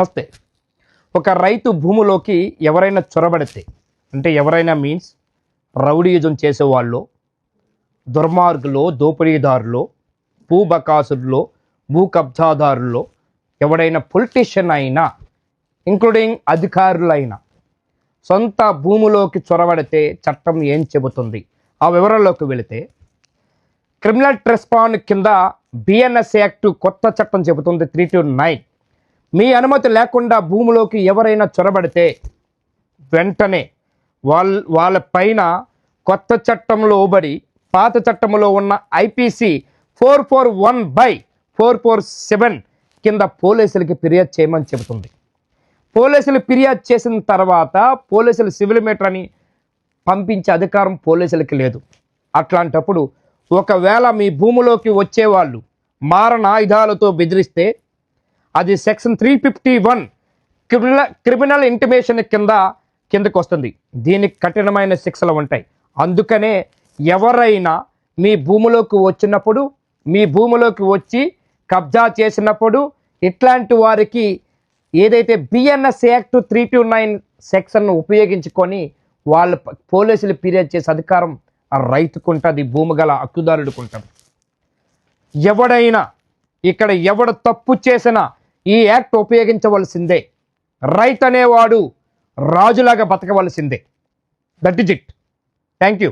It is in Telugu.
నమస్తే. ఒక రైతు భూమిలోకి ఎవరైనా చొరబడితే, అంటే ఎవరైనా మీన్స్ రౌడీయుజం చేసేవాళ్ళు, దుర్మార్గులో, దోపిడీదారులో, భూ బకాసుల్లో, భూ కబ్జాదారుల్లో ఎవడైనా పొలిటీషియన్ అయినా, ఇంక్లూడింగ్ అధికారులైనా సొంత భూమిలోకి చొరబడితే చట్టం ఏం చెబుతుంది? ఆ వివరాల్లోకి వెళితే, క్రిమినల్ ట్రెస్పాండ్ కింద బిఎన్ఎస్ యాక్ట్ కొత్త చట్టం చెబుతుంది 329. మీ అనుమతి లేకుండా భూమిలోకి ఎవరైనా చొరబడితే వెంటనే వాళ్ళ పైన కొత్త చట్టంలో లోబడి పాత చట్టంలో ఉన్న ఐపీసీ 441/447 కింద పోలీసులకి ఫిర్యాదు చేయమని చెబుతుంది. పోలీసులు ఫిర్యాదు చేసిన తర్వాత పోలీసులు సివిల్ మీటర్ని పంపించే అధికారం పోలీసులకి లేదు. అట్లాంటప్పుడు ఒకవేళ మీ భూమిలోకి వచ్చేవాళ్ళు మారణాయుధాలతో బెదిరిస్తే అది సెక్షన్ 351 క్రిమినల్ ఇంటిమేషన్ కిందకు వస్తుంది. దీనికి కఠినమైన శిక్షలు ఉంటాయి. అందుకనే ఎవరైనా మీ భూమిలోకి వచ్చినప్పుడు, మీ భూమిలోకి వచ్చి కబ్జా చేసినప్పుడు ఇట్లాంటి వారికి ఏదైతే బిఎన్ఎస్ యాక్ట్ 329 సెక్షన్ను ఉపయోగించుకొని వాళ్ళ పోలీసులు ఫిర్యాదు చేసే అధికారం ఆ రైతుకు ఉంటుంది, భూమి గల హక్కుదారుడికి ఉంటుంది. ఎవడైనా ఇక్కడ ఎవడు తప్పు చేసినా ఈ యాక్ట్ ఉపయోగించవలసిందే. రైతు అనేవాడు రాజులాగా బతకవలసిందే. That is it. Thank you.